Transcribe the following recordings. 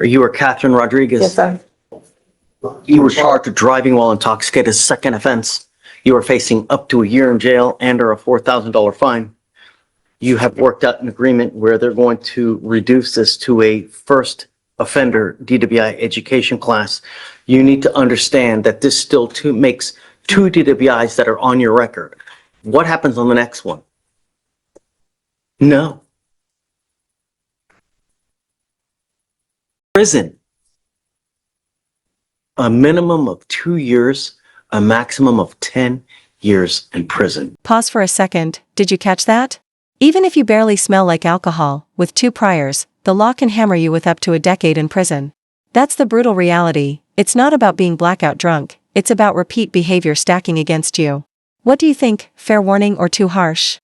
You are Catherine Rodriguez. Yes, sir. You were charged with driving while intoxicated, second offense. You are facing up to a year in jail and or a $4,000 fine. You have worked out an agreement where they're going to reduce this to a first offender DWI education class. You need to understand that this still makes 2 DWIs that are on your record. What happens on the next one? No. Prison. A minimum of 2 years, a maximum of 10 years in prison. Pause for a second. Did you catch that? Even if you barely smell like alcohol, with 2 priors, the law can hammer you with up to a decade in prison. That's the brutal reality. It's not about being blackout drunk, it's about repeat behavior stacking against you. What do you think, fair warning or too harsh?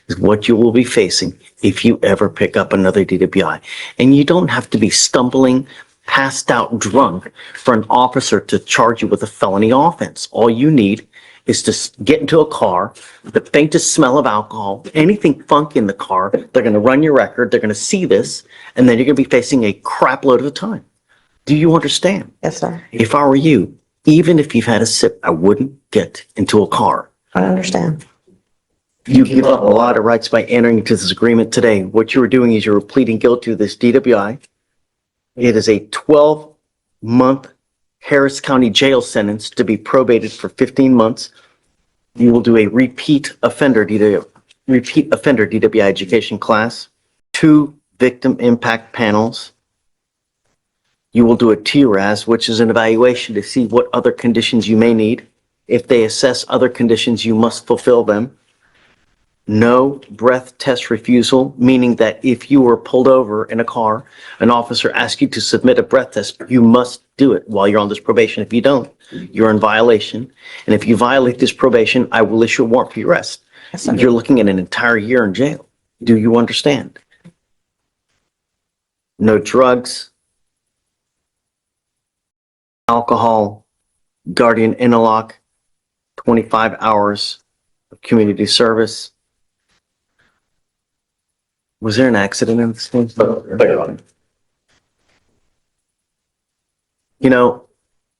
Is what you will be facing if you ever pick up another DWI. And you don't have to be stumbling, passed out drunk for an officer to charge you with a felony offense. All you need is to get into a car, the faintest smell of alcohol, anything funky in the car, they're going to run your record, they're going to see this, and then you're going to be facing a crap load of time. Do you understand? Yes, sir. If I were you, even if you've had a sip, I wouldn't get into a car. I understand. You give up a lot of rights by entering into this agreement today. What you were doing is you were pleading guilty to this DWI. It is a 12-month Harris County jail sentence to be probated for 15 months. You will do a repeat offender DWI education class, 2 victim impact panels. You will do a TRAS, which is an evaluation to see what other conditions you may need. If they assess other conditions, you must fulfill them. No breath test refusal, meaning that if you were pulled over in a car, an officer asks you to submit a breath test, you must do it while you're on this probation. If you don't, you're in violation. And if you violate this probation, I will issue a warrant for your arrest. Yes, sir. You're looking at an entire year in jail. Do you understand? No drugs, alcohol, guardian interlock, 25 hours of community service. Was there an accident in this thing? You know,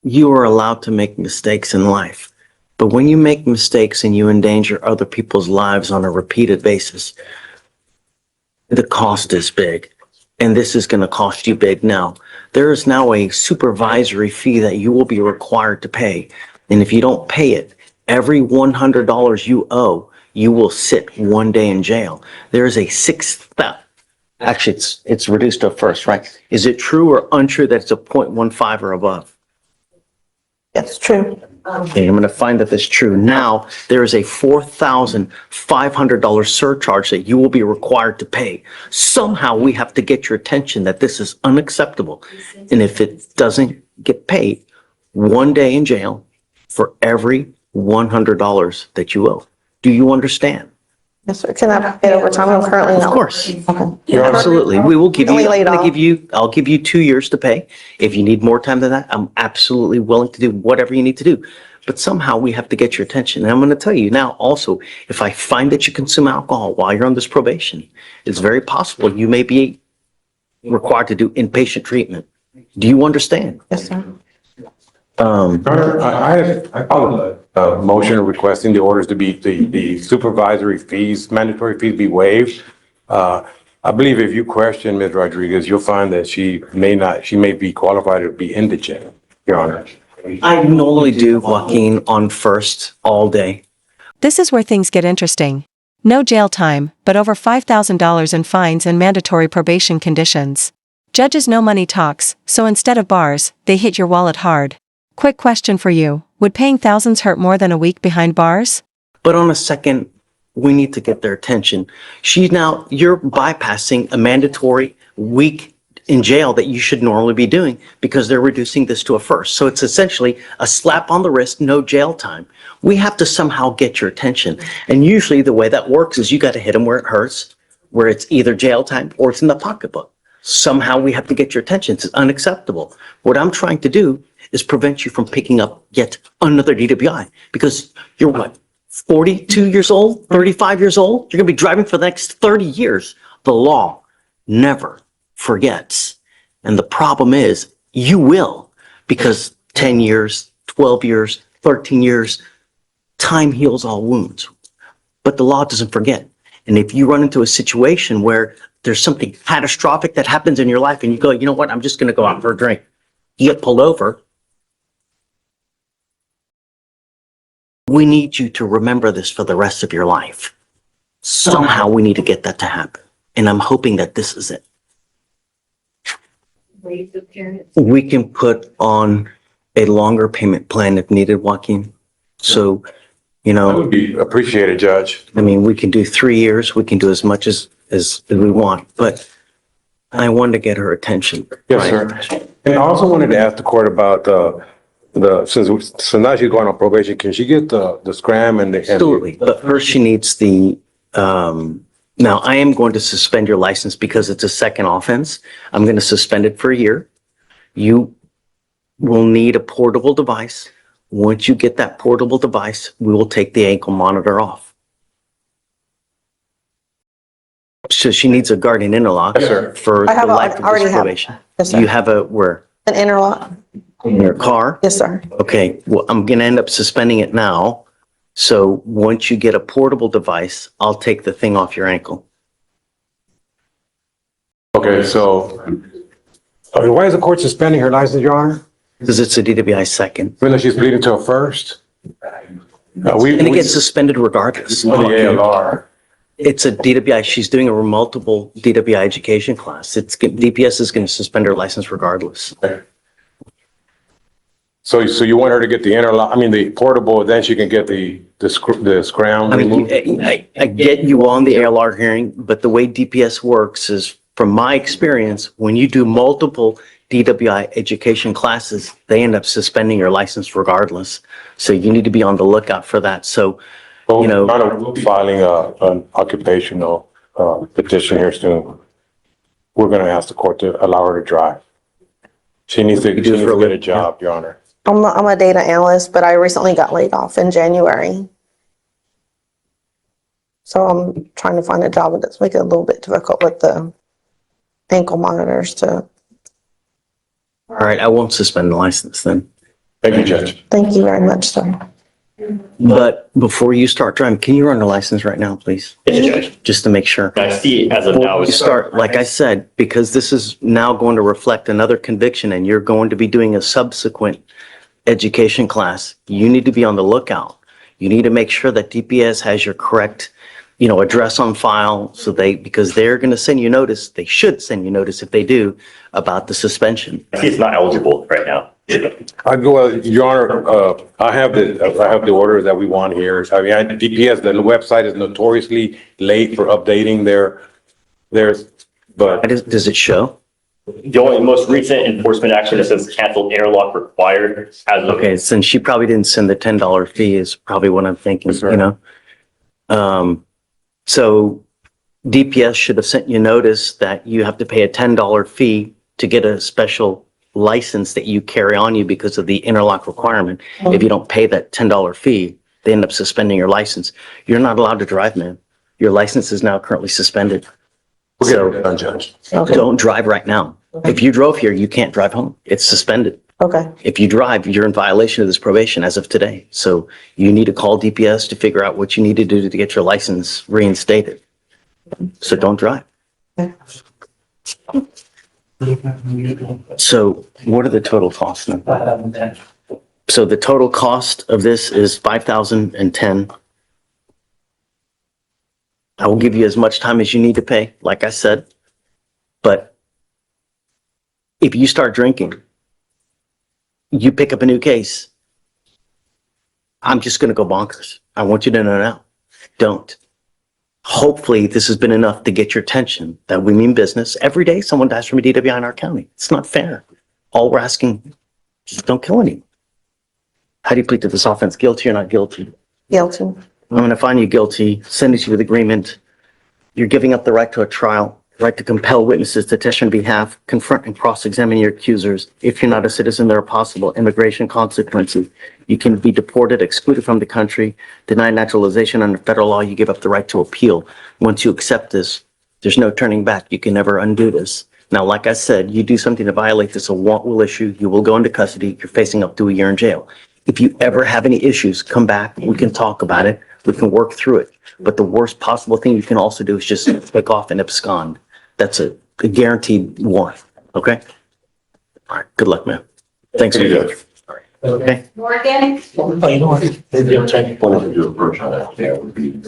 you are allowed to make mistakes in life, but when you make mistakes and you endanger other people's lives on a repeated basis, the cost is big, and this is going to cost you big now. There is now a supervisory fee that you will be required to pay, and if you don't pay it, every $100 you owe, you will sit 1 day in jail. There is a actually it's reduced to first, right? Is it true or untrue that it's a 0.15 or above? That's true. Okay, I'm going to find that that's true. Now, there is a $4,500 surcharge that you will be required to pay. Somehow we have to get your attention that this is unacceptable. And if it doesn't get paid, 1 day in jail for every $100 that you owe. Do you understand? Yes, sir. Can I pay overtime? I'm currently not. Of course. Okay. Absolutely. We will give you, Only laid off. I'll give you 2 years to pay. If you need more time than that, I'm absolutely willing to do whatever you need to do. But somehow we have to get your attention. And I'm going to tell you now also, if I find that you consume alcohol while you're on this probation, it's very possible you may be required to do inpatient treatment. Do you understand? Yes, sir. I follow a motion requesting the orders to be, the supervisory fees, mandatory fees be waived. I believe if you question Ms. Rodriguez, you'll find that she may be qualified to be indigent, Your Honor. I normally do Joaquin on first all day. This is where things get interesting. No jail time, but over $5,000 in fines and mandatory probation conditions. Judges know money talks, so instead of bars, they hit your wallet hard. Quick question for you. Would paying thousands hurt more than a week behind bars? But on a second, we need to get their attention. You're bypassing a mandatory week in jail that you should normally be doing because they're reducing this to a first. So it's essentially a slap on the wrist, no jail time. We have to somehow get your attention. And usually the way that works is you got to hit them where it hurts, where it's either jail time or it's in the pocketbook. Somehow we have to get your attention. It's unacceptable. What I'm trying to do is prevent you from picking up yet another DWI because you're what, 42 years old, 35 years old? You're going to be driving for the next 30 years. The law never forgets. And the problem is, you will, because 10 years, 12 years, 13 years, time heals all wounds. But the law doesn't forget. And if you run into a situation where there's something catastrophic that happens in your life and you go, you know what, I'm just going to go out for a drink. You get pulled over. We need you to remember this for the rest of your life. Somehow we need to get that to happen. And I'm hoping that this is it. We can put on a longer payment plan if needed, Joaquin. So, you That know, would be appreciated, Judge. I mean, we can do 3 years, we can do as much as we want, but I wanted to get her attention. Yes, right? sir. And I also wanted to ask the court about so now she's going on probation, can she get the scram and the? Absolutely, but first she needs the, now I am going to suspend your license because it's a second offense. I'm going to suspend it for a year. You will need a portable device. Once you get that portable device, we will take the ankle monitor off. So she needs a guardian interlock Yes, sir. for I have the a- life I of already this have- probation. Yes, sir. You have a, where? An interlock? In your car? Yes, sir. Okay, well, I'm gonna end up suspending it now. So once you get a portable device, I'll take the thing off your ankle. Okay, so, why is the court suspending her license, Your Honor? Because it's a DWI second. Even though she's pleading to a first? And it gets suspended regardless. The ALR. It's a DWI, she's doing a multiple DWI education class. DPS is gonna suspend her license regardless. So you want her to get the interlock, the portable, then she can get the scram I mean, removed? I get you on the ALR hearing, but the way DPS works is, from my experience, when you do multiple DWI education classes, they end up suspending your license regardless. So you need to be on the lookout for that. So, you know, We're filing an occupational petition here soon. We're gonna ask the court to allow her to drive. She needs to get a job, Your Honor. I'm a data analyst, but I recently got laid off in January. So I'm trying to find a job, and it's making it a little bit difficult with the ankle monitors to, all right, I won't suspend the license then. Thank you, Judge. thank you very much, sir. But before you start driving, can you run the license right now, please? Yes, Judge. Just to make sure. I see as of now. Before you start, like I said, because this is now going to reflect another conviction and you're going to be doing a subsequent education class, you need to be on the lookout. You need to make sure that DPS has your correct, address on file, so because they're going to send you notice, they should send you notice if they do, about the suspension. I see it's not eligible right now. I'd go, Your Honor, I have the order that we want here. DPS, the website is notoriously late for updating but Does it show? The only most recent enforcement action that says canceled interlock required as of. Okay, since she probably didn't send the $10 fee is probably what I'm thinking, Yes, sir. So DPS should have sent you notice that you have to pay a $10 fee to get a special license that you carry on you because of the interlock requirement. If you don't pay that $10 fee, they end up suspending your license. You're not allowed to drive, man. Your license is now currently suspended. we'll get it So done, Judge. Okay, don't drive right now. If you drove here, you can't drive home. It's suspended. okay, If you drive, you're in violation of this probation as of today. So you need to call DPS to figure out what you need to do to get your license reinstated. So don't drive. So what are the total costs now? So the total cost of this is 5,010. I will give you as much time as you need to pay, like I said. But if you start drinking, you pick up a new case, I'm just going to go bonkers. I want you to know now. Don't. Hopefully this has been enough to get your attention that we mean business. Every day someone dies from a DWI in our county. It's not fair. All we're asking, just don't kill anyone. How do you plead to this offense? Guilty or not guilty? guilty. I'm going to find you guilty, send you with agreement. You're giving up the right to a trial, right to compel witnesses to testify on behalf, confront and cross-examine your accusers. If you're not a citizen, there are possible immigration consequences. You can be deported, excluded from the country, denied naturalization under federal law. You give up the right to appeal. Once you accept this, there's no turning back. You can never undo this. Now, like I said, you do something to violate this, a warrant will issue, you will go into custody, you're facing up to a year in jail. If you ever have any issues, come back, we can talk about it, we can work through it. But the worst possible thing you can also do is just take off and abscond. That's a guaranteed warrant, okay? All right, good luck, man. Thanks for your. Okay, Morgan? Wanted to do a first on that, that would be,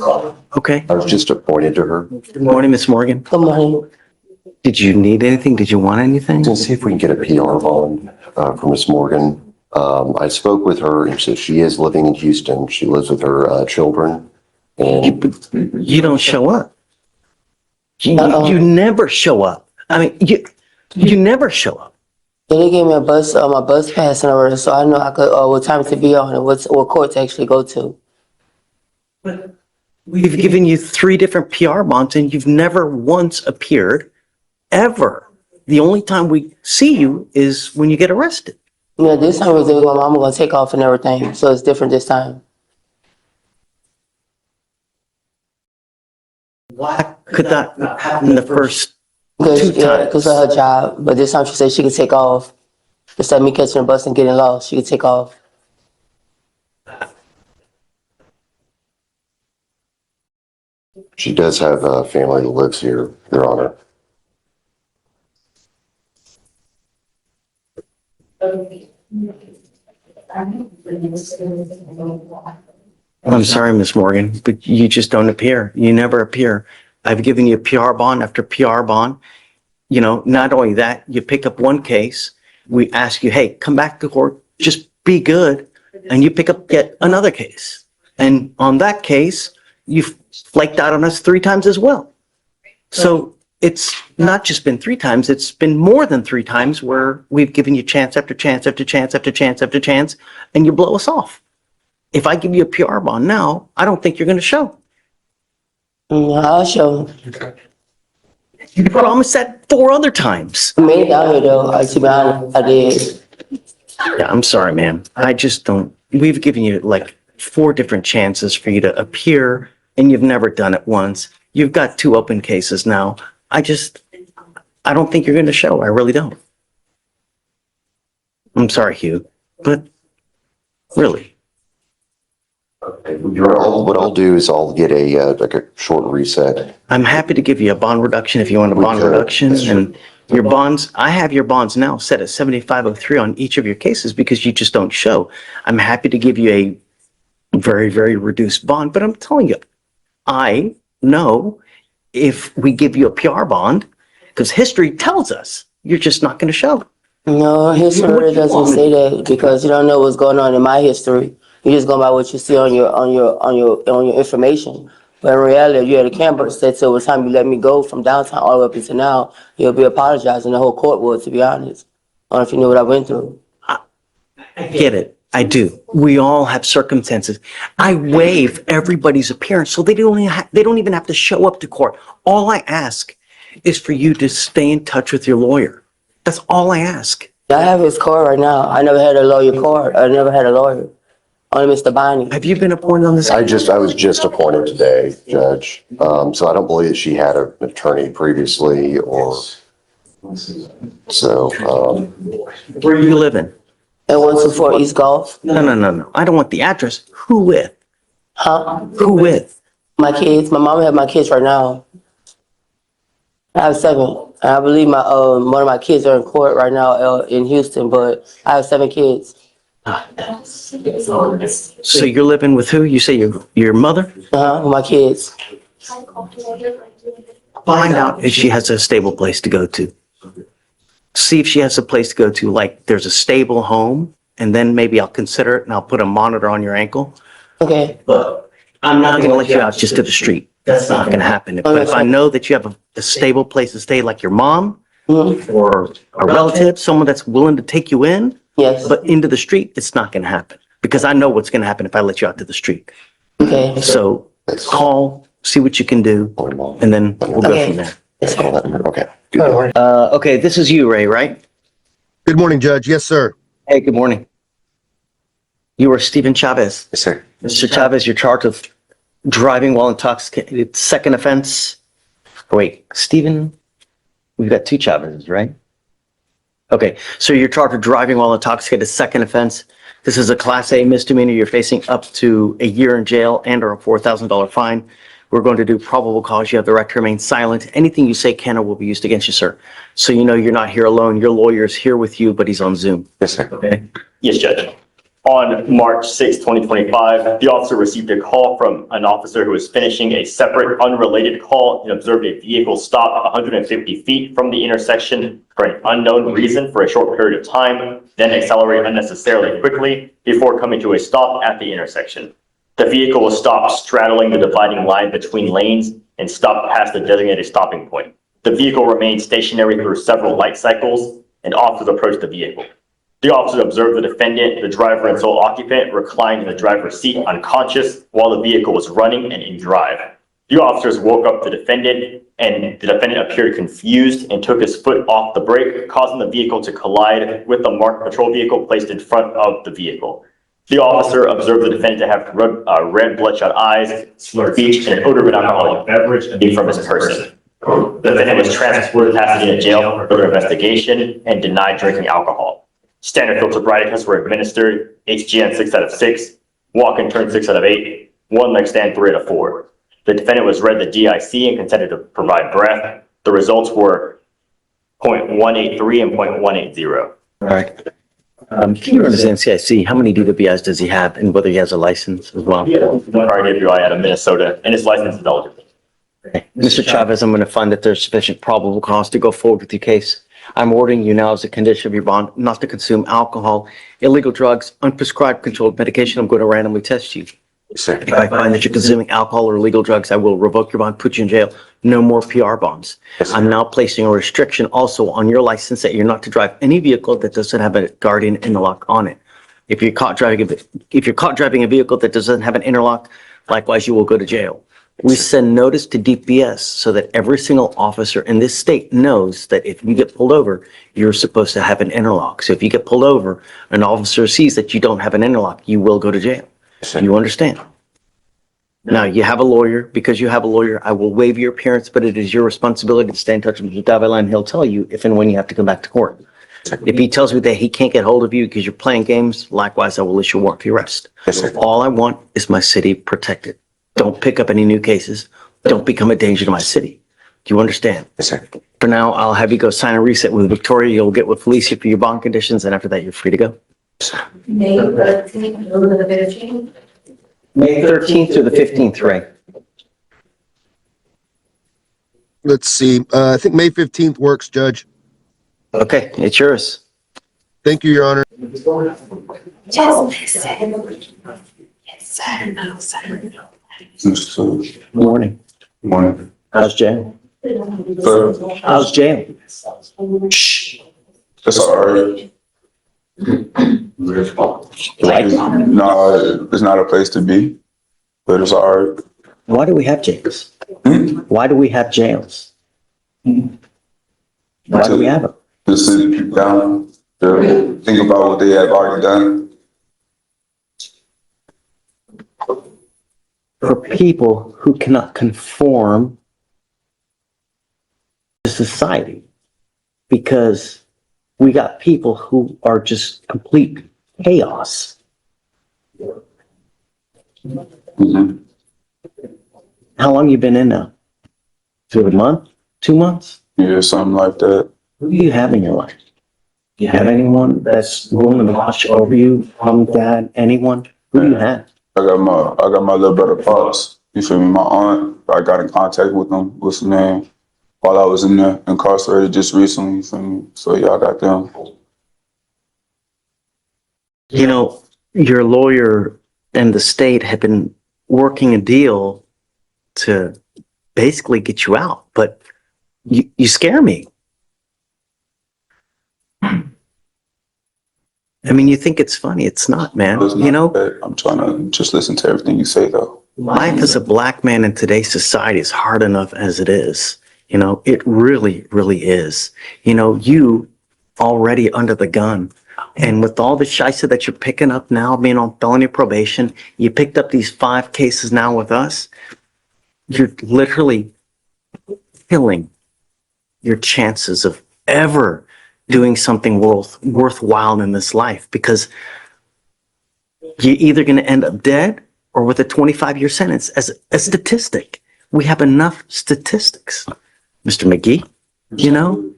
okay. I was just appointed to her Good morning, Miss Morgan. Good morning. Did you need anything? Did you want anything? to see if we can get a PR bond for Miss Morgan. I spoke with her and said she is living in Houston. She lives with her children. And You don't show up. You never show up. I mean, you never show up. Yeah, they gave me a bus, my bus pass and everything, so I know I could, what time to be on and what court to actually go to. We've given you 3 different PR bonds and you've never once appeared, ever. The only time we see you is when you get arrested. Yeah, this time was my mama gonna take off and everything, so it's different this time. Why could that not happen the first 2 times? Because of her job, but this time she said she could take off. Instead of me catching the bus and getting lost, she could take off. she does have a family that lives here, Your Honor. I'm sorry, Miss Morgan, but you just don't appear. You never appear. I've given you PR bond after PR bond. You know, not only that, you pick up one case, we ask you, hey, come back to court, just be good, and you pick up yet another case. And on that case, you've flaked out on us 3 times as well. So it's not just been 3 times, it's been more than 3 times where we've given you chance after chance after chance after chance after chance, and you blow us off. If I give you a PR bond now, I don't think you're going to show. I'll show. You promised that 4 other times. I made it out here though, to be honest, I did. Yeah, I'm sorry, man. I just don't. We've given you like 4 different chances for you to appear, and you've never done it once. You've got 2 open cases now. I don't think you're going to show. I really don't. I'm sorry, Hugh, but really. What I'll do is I'll get like a short reset. I'm happy to give you a bond reduction if you want a bond could. reduction. Yes, sir. And your bonds, I have your bonds now set at 7503 on each of your cases because you just don't show. I'm happy to give you a very, very reduced bond, but I'm telling you, I know if we give you a PR bond, because history tells us you're just not going to show. No, history doesn't say that because you don't know what's going on in my history. You just go by what you see on your information. But in reality, you had a camera set, so by the time you let me go from downtown all the way up until now, you'll be apologizing. The whole court would, to be honest. I don't know if you knew what I went through. I get it. I do. We all have circumstances. I waive everybody's appearance, so they don't even have to show up to court. All I ask is for you to stay in touch with your lawyer. That's all I ask. I have his card right now. I never had a lawyer card. I never had a lawyer. Only Mr. Bonnie. Have you been appointed on this? I was just appointed today, Judge. So I don't believe that she had an attorney previously or so. Where you living? And 124 East Golf. No. I don't want the address. Who with? Huh? Who with? My kids. My mom have my kids right now. I have 7. And I believe my one of my kids are in court right now in Houston, but I have 7 kids. So you're living with who? You say your mother? With my kids. Find out if she has a stable place to go to. See if she has a place to go to, like there's a stable home, and then maybe I'll consider it and I'll put a monitor on your ankle. Okay. But I'm not going to let you out just to the street. That's not going to happen. But if I know that you have a stable place to stay, like your mom or a relative, someone that's willing to take you in, Yes. but into the street, it's not going to happen because I know what's going to happen if I let you out to the street. Okay. So call, see what you can do, and then we'll go from there. Okay. Okay, this is you, Ray, right? Good morning, Judge. Yes, sir. Hey, good morning. You are Stephen Chavez. Yes, sir. Mr. Chavez, you're charged with driving while intoxicated, second offense. Wait, Stephen? We've got two Chavezes, right? Okay, so you're charged with driving while intoxicated, second offense. This is a Class A misdemeanor. You're facing up to a year in jail and or a $4,000 fine. We're going to do probable cause. You have the right to remain silent. Anything you say can or will be used against you, sir. So you know you're not here alone. Your lawyer is here with you, but he's on Zoom. Yes, sir. Okay? Yes, Judge. On March 6, 2025, the officer received a call from an officer who was finishing a separate unrelated call and observed a vehicle stop 150 feet from the intersection for an unknown reason for a short period of time, then accelerate unnecessarily quickly before coming to a stop at the intersection. The vehicle was stopped straddling the dividing line between lanes and stopped past the designated stopping point. The vehicle remained stationary through several light cycles, and officers approached the vehicle. The officers observed the defendant, the driver and sole occupant, reclined in the driver's seat unconscious while the vehicle was running and in drive. The officers woke up the defendant, and the defendant appeared confused and took his foot off the brake, causing the vehicle to collide with the marked patrol vehicle placed in front of the vehicle. The officer observed the defendant to have red bloodshot eyes, slurred speech, and an odor of an alcoholic beverage emanating from his person. The defendant was transported to Pasadena jail for further investigation and denied drinking alcohol. Standard field sobriety tests were administered, HGN 6 out of 6, walk and turn 6 out of 8, one leg stand 3 out of 4. The defendant was read the DIC and consented to provide breath. The results were 0.183 and 0.180. All right. Can you run his NCIC? How many DWIs does he have and whether he has a license as well? One prior DWI out of Minnesota, and his license is eligible. Okay. Mr. Chavez, I'm going to find that there's sufficient probable cause to go forward with your case. I'm ordering you now as a condition of your bond not to consume alcohol, illegal drugs, unprescribed controlled medication. I'm going to randomly test you. Yes, sir. If I find that you're consuming alcohol or illegal drugs, I will revoke your bond, put you in jail. No more PR bonds. Yes, sir. I'm now placing a restriction also on your license that you're not to drive any vehicle that doesn't have a guardian interlock on it. If you're caught driving a vehicle that doesn't have an interlock, likewise, you will go to jail. We send notice to DPS so that every single officer in this state knows that if you get pulled over, you're supposed to have an interlock. So if you get pulled over, an officer sees that you don't have an interlock, you will go to jail. Yes, sir. You understand? Now, you have a lawyer. Because you have a lawyer, I will waive your appearance, but it is your responsibility to stay in touch with Mr. Davila, and he'll tell you if and when you have to come back to court. If he tells me that he can't get hold of you because you're playing games, likewise, I will issue a warrant for your arrest. Yes, sir. All I want is my city protected. Don't pick up any new cases. Don't become a danger to my city. Do you understand? Yes, sir. For now, I'll have you go sign a reset with Victoria. You'll get with Fleischer for your bond conditions, and after that, you're free to go. May 13th, a little bit of change. May 13th through the 15th, Ray. Let's see. I think May 15th works, Judge. Okay, it's yours. Thank you, Your Honor. Just listen. Yes, sir. No, sir. Morning. Morning. How's jail? How's jail? That's all right. Like, No, it's not a place to be, but it's all right. why do we have jails? Why do we have jails? Why do we have them? To sit people down, to think about what they have already done. For people who cannot conform to society, because we got people who are just complete chaos. Mhm. How long you been in now? 2 months? 2 months? Yeah, something like that. Who do you have in your life? Do you have anyone that's willing to watch over you? Mom, dad, anyone? Who do you have? I got my little brother Pops. You feel me? My aunt, I got in contact with him, what's his name, while I was in there incarcerated just recently, you feel me? So yeah, I got them. You know, your lawyer and the state have been working a deal to basically get you out, but you scare me. I mean, you think it's funny. It's not, man. It's not You know, that. I'm trying to just listen to everything you say though. life as a black man in today's society is hard enough as it is. You know, it really, really is. You know, you already under the gun. And with all the shisa that you're picking up now, being on felony probation, you picked up these 5 cases now with us. You're literally killing your chances of ever doing something worthwhile in this life, because you're either going to end up dead or with a 25-year sentence. As a statistic, we have enough statistics. Mr. McGee, you know,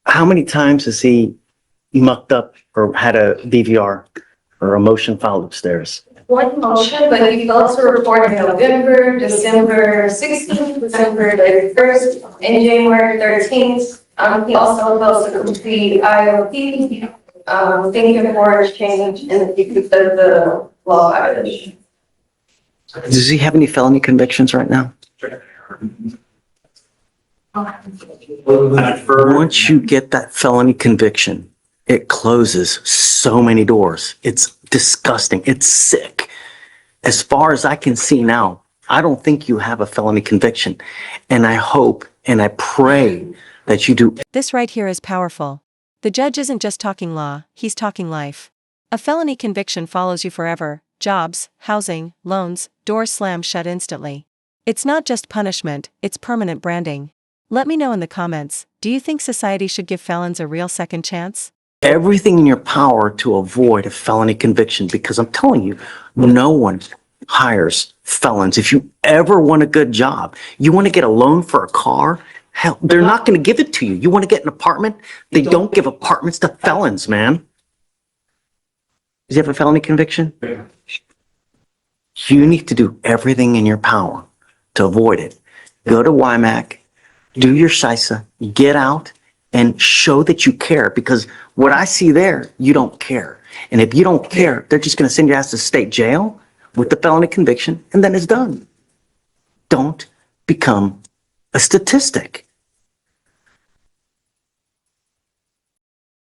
how many times has he mucked up or had a DVR or a motion filed upstairs? One motion, but you also reported November, December 16th, December 31st, and January 13th. He also fails to complete IOP, thinking for change in the law violation. Does he have any felony convictions right now? Once you get that felony conviction, it closes so many doors. It's disgusting. It's sick. As far as I can see now, I don't think you have a felony conviction. And I hope and I pray that you do. This right here is powerful. The judge isn't just talking law, he's talking life. A felony conviction follows you forever: jobs, housing, loans, doors slammed shut instantly. It's not just punishment, it's permanent branding. Let me know in the comments, do you think society should give felons a real second chance? Everything in your power to avoid a felony conviction, because I'm telling you, no one hires felons. If you ever want a good job, you want to get a loan for a car, hell, they're not going to give it to you. You want to get an apartment? They don't give apartments to felons, man. Does he have a felony conviction? You need to do everything in your power to avoid it. Go to WIMAC, do your shisa, get out, and show that you care, because what I see there, you don't care. And if you don't care, they're just going to send your ass to state jail with the felony conviction, and then it's done. Don't become a statistic.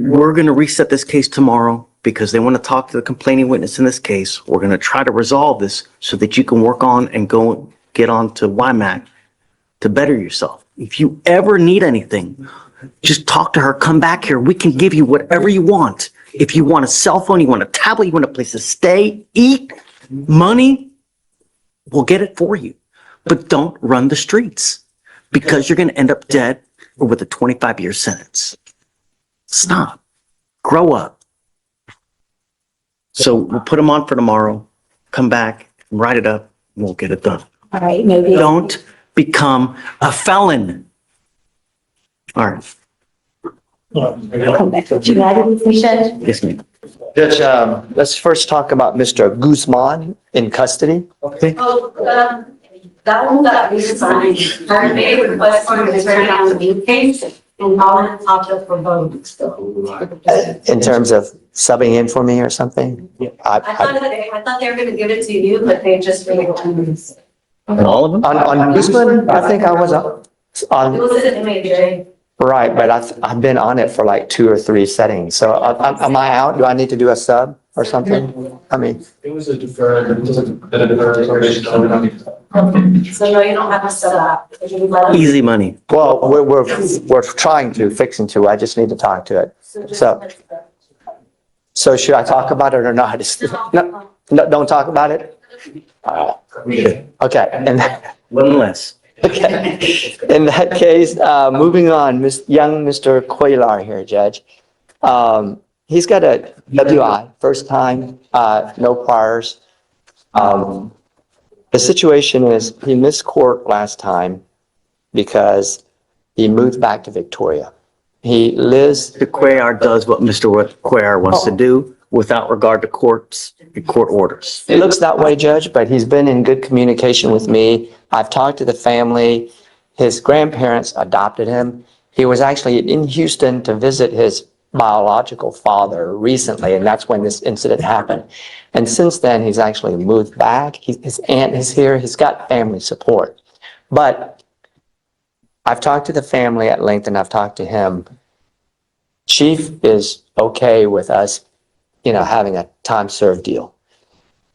We're going to reset this case tomorrow because they want to talk to the complaining witness in this case. We're going to try to resolve this so that you can work on and go get on to WIMAC to better yourself. If you ever need anything, just talk to her, come back here. We can give you whatever you want. If you want a cell phone, you want a tablet, you want a place to stay, eat, money, we'll get it for you. But don't run the streets, because you're going to end up dead or with a 25-year sentence. Stop. Grow up. So we'll put them on for tomorrow. Come back, write it up, and we'll get it done. All right, maybe. Don't become a felon. All right. Come back. Do you have anything, Judge? Yes, ma'am. Judge, let's first talk about Mr. Guzman in custody. That one got reassigned. I made a request for him to turn down the new case, and Colin popped up for vote still. In terms of subbing in for me or something? I thought they were gonna give it to you, but they just really wanted All of them? On Guzman, I think I was It on, was an MAJ. right, but I've been on it for like 2 or 3 settings. So am I out? Do I need to do a sub or something? I mean, It was a deferred probation, so we don't need to. So no, you don't have to set up. Easy money. well, we're trying to, fixing to. I just need to talk to it. So should I talk about it or not? No, don't talk about it? Okay, and One less. okay. In that case, moving on, young Mr. Cuellar here, Judge. He's got a WI, first time, no priors. The situation is he missed court last time because he moved back to Victoria. He lives. Mr. Cuellar does what Mr. Cuellar wants to do without regard to court orders. It looks that way, Judge, but he's been in good communication with me. I've talked to the family. His grandparents adopted him. He was actually in Houston to visit his biological father recently, and that's when this incident happened. And since then, he's actually moved back. His aunt is here. He's got family support. But I've talked to the family at length, and I've talked to him. Chief is okay with us, having a time served deal.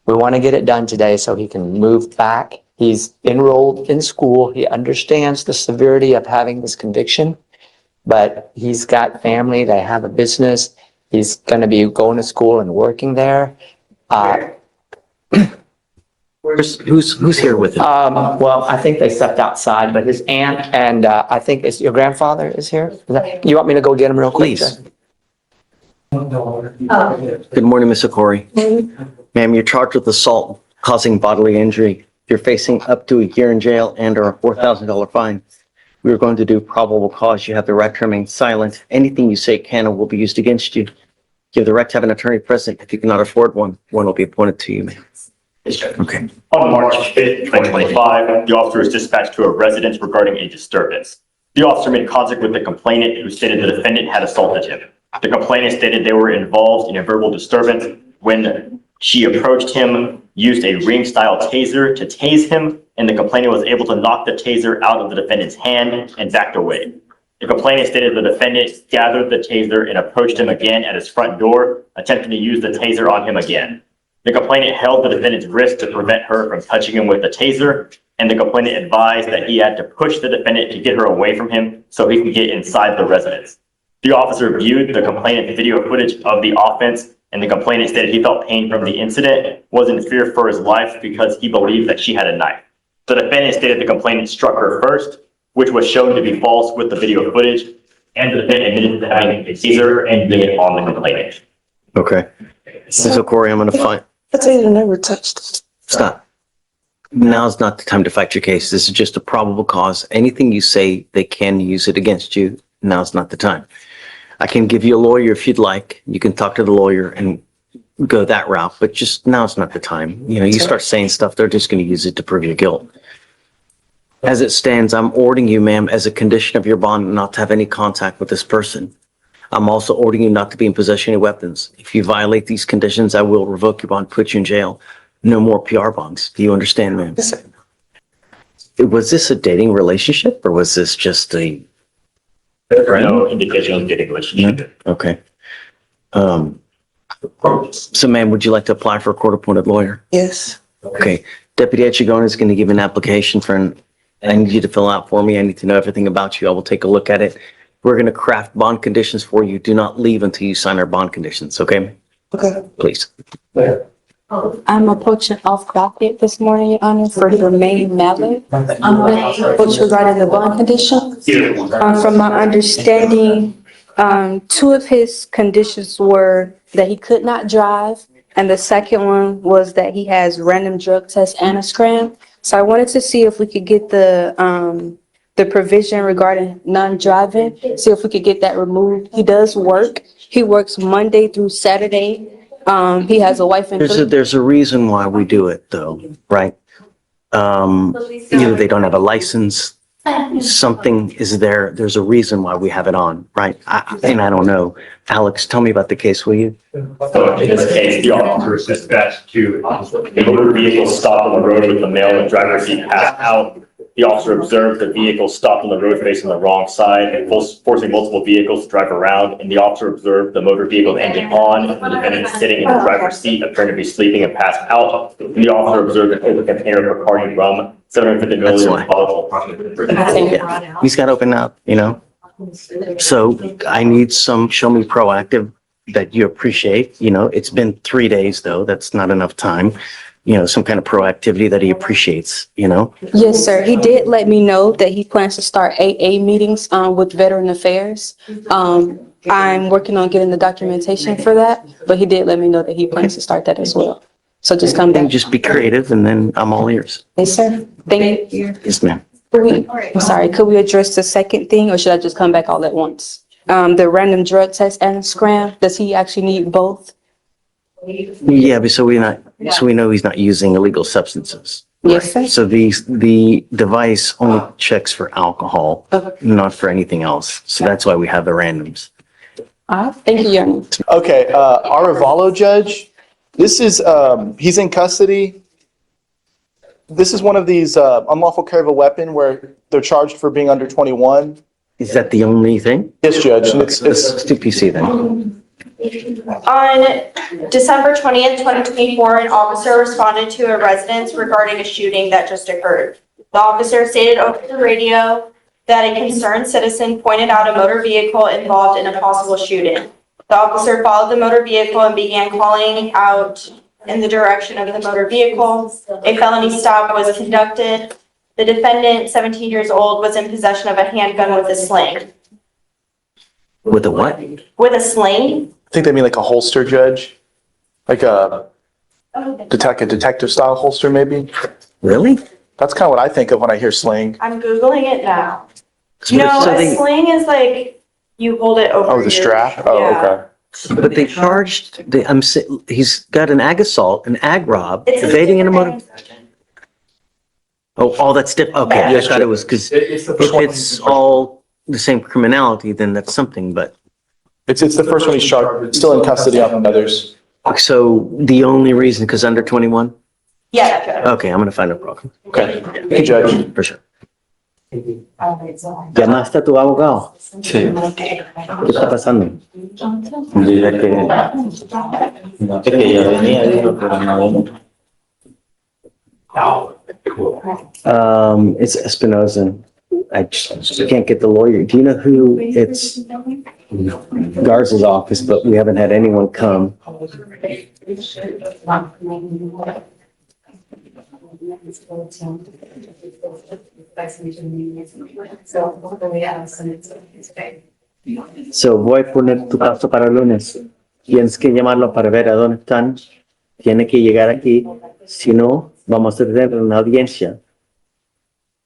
We want to get it done today so he can move back. He's enrolled in school. He understands the severity of having this conviction, but he's got family. They have a business. He's going to be going to school and working there. Who's here with him? Well, I think they stepped outside, but his aunt and, I think it's your grandfather is here? You want me to go get him real quick? Please. Jay? Good morning, Ms. Okori. Ma'am, you're charged with assault causing bodily injury. You're facing up to a year in jail and or a $4,000 fine. We are going to do probable cause. You have the right to remain silent. Anything you say can or will be used against you. You have the right to have an attorney present. If you cannot afford one, one will be appointed to you, ma'am. Okay. On March 5th, 2025, the officer was dispatched to a residence regarding a disturbance. The officer made contact with the complainant, who stated the defendant had assaulted him. The complainant stated they were involved in a verbal disturbance when she approached him, used a ring-style taser to tase him, and the complainant was able to knock the taser out of the defendant's hand and backed away. The complainant stated the defendant gathered the taser and approached him again at his front door, attempting to use the taser on him again. The complainant held the defendant's wrist to prevent her from touching him with the taser, and the complainant advised that he had to push the defendant to get her away from him so he could get inside the residence. The officer viewed the complainant's video footage of the offense, and the complainant stated he felt pain from the incident, was in fear for his life because he believed that she had a knife. The defendant stated the complainant struck her first, which was shown to be false with the video footage, and the defendant admitted to having a taser and doing it on the complainant. Okay. Ms. Okori, I'm going to find. The taser never touched it. Stop. Now's not the time to fight your case. This is just a probable cause. Anything you say, they can use it against you. Now's not the time. I can give you a lawyer if you'd like. You can talk to the lawyer and go that route, but just now's not the time. You know, you start saying stuff, they're just going to use it to prove your guilt. As it stands, I'm ordering you, ma'am, as a condition of your bond, not to have any contact with this person. I'm also ordering you not to be in possession of weapons. If you violate these conditions, I will revoke your bond, put you in jail. No more PR bonds. Do you understand, ma'am? Yes, sir. Was this a dating relationship or was this just a No indication of dating relationship. Okay. So ma'am, would you like to apply for a court-appointed lawyer? Yes. Okay. Deputy Etchegone is going to give an application I need you to fill out for me. I need to know everything about you. I will take a look at it. We're going to craft bond conditions for you. Do not leave until you sign our bond conditions, okay? Okay. Please. I'm approaching off docket this morning, Your Honor, for Jermaine Mallett. I'm going to approach regarding the bond condition. From my understanding, two of his conditions were that he could not drive, and the second one was that he has random drug tests and a scram. So I wanted to see if we could get the provision regarding non-driving, see if we could get that removed. He does work. He works Monday through Saturday. He has a wife and There's a reason why we do it though, right? Either they don't have a license, something is there. There's a reason why we have it on, right? And I don't know. Alex, tell me about the case, will you? So in this case, the officer was dispatched to a motor vehicle stopped on the road with the male in the driver's seat passed out. The officer observed the vehicle stopped on the road facing the wrong side and forcing multiple vehicles to drive around. And the officer observed the motor vehicle engine on, and the defendant sitting in the driver's seat appearing to be sleeping and passed out. And the officer observed an open container of Bacardi rum, 750 milliliters of Yeah. He's got to open up, you know? So I need show me proactive that you appreciate, you know, it's been 3 days though. That's not enough time. You know, some kind of proactivity that he appreciates, you know? Yes, sir. He did let me know that he plans to start AA meetings with Veteran Affairs. I'm working on getting the documentation for that, but he did let me know that he plans to start that as well. So just come back. Just be creative and then I'm all ears. Yes, sir. Thank you. Yes, ma'am. I'm sorry, could we address the second thing or should I just come back all at once? The random drug test and scram, does he actually need both? Yeah, but so we know he's not using illegal substances. Yes, sir. So the device only checks for alcohol, not for anything else. So that's why we have the randoms. Thank you, Your Honor. Okay, Arevalo judge, this is, he's in custody. This is one of these unlawful carry of a weapon where they're charged for being under 21. Is that the only thing? Yes, Judge. And Let's do PC then. On December 20th, 2024, an officer responded to a residence regarding a shooting that just occurred. The officer stated over the radio that a concerned citizen pointed out a motor vehicle involved in a possible shooting. The officer followed the motor vehicle and began calling out in the direction of the motor vehicle. A felony stop was conducted. The defendant, 17 years old, was in possession of a handgun with a sling. With a what? With a sling? I think they mean like a holster, Judge. Like a detective style holster, maybe. Really? That's kind of what I think of when I hear sling. I'm Googling it now. So No, they- a sling is like, you hold it over Oh, your... the strap? Oh, Yeah. okay. But they charged, he's got an ag assault, an ag rob, It's a evading in a motor. different- Oh, that's different. Okay, I Yes, thought it was, because It's the if first one. it's all the same criminality, then that's something, but. It's the first one he's charged, still in custody on the others. So the only reason, because under 21? Yeah, Judge. Okay, I'm gonna find a problem. Okay. Thank you, Judge. For sure. ¿Llamaste a tu abogado? Sí. ¿Qué está pasando? Dile que, es que ya venía, dijo, pero no. It's Espinoza. I just can't get the lawyer. Do you know who? It's Garza's office, but we haven't had anyone come. So voy a poner tu caso para el lunes. Tienes que llamarlo para ver a dónde están. Tiene que llegar aquí. Si no, vamos a tener una audiencia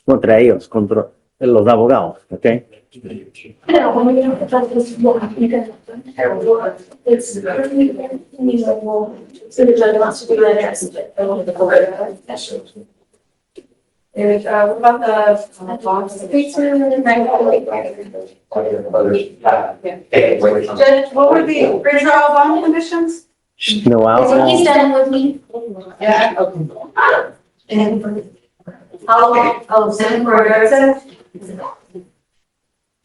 contra ellos, contra los abogados, ¿ok? What about the box? Judge, what were the original bond conditions? No alcohol. done with me. Yeah. And how long? Oh, 7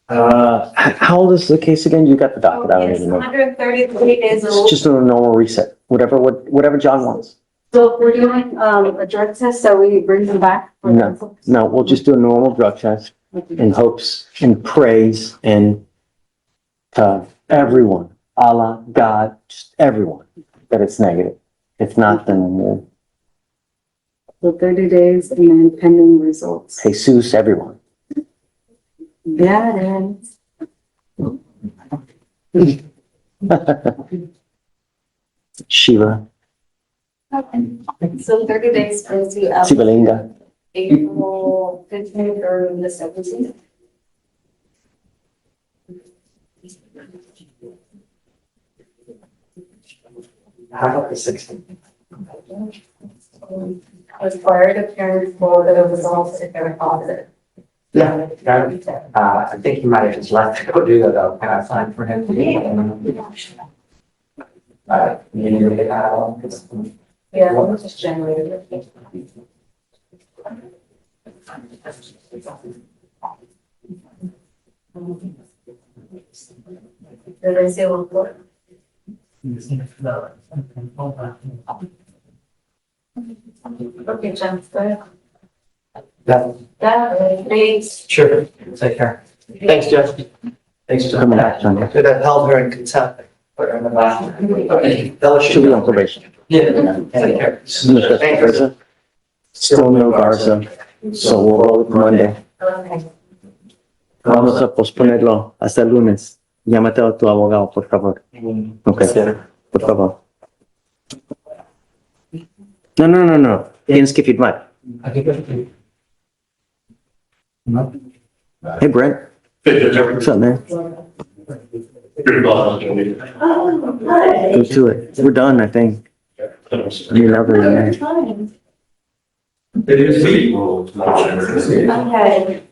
How old is the case again? You got the docket, I don't even know. 133 days It's old. just a normal reset, whatever John wants. So if we're doing, a drug test, so we bring them back? for No. consult- No, we'll just do a normal drug test in hopes and praise and to everyone, Allah, God, just everyone, that it's negative. If not, then So 30 days and then pending results. Jesus, everyone. Yeah, it is. Shiva, So 30 days brings you up Sivalinga. April 15th or the 17th. How about the 16th? Required appearance for the results if they're positive. Yeah, got it. I think he might have just left to go do that though. Can I sign for him? You need to get that out. Yeah, we'll just generate it. Did I say one more? Okay, Jen, go ahead. Yeah, Yeah, thanks. sure. Take care. Thanks, Jeff. Thanks for Coming back, John. Could have held her in contempt. Put her in the bathroom. She'll be on probation. Yeah, take care. Garza. Still no Garza, so we'll roll it Monday. Okay. Vamos a posponerlo hasta el lunes. Llámate a tu abogado, por favor. Ok, por favor. No. Tienes que firmar. Hey, Brent. What's up, man? Go to it. We're done, I think. You love it, man. Okay.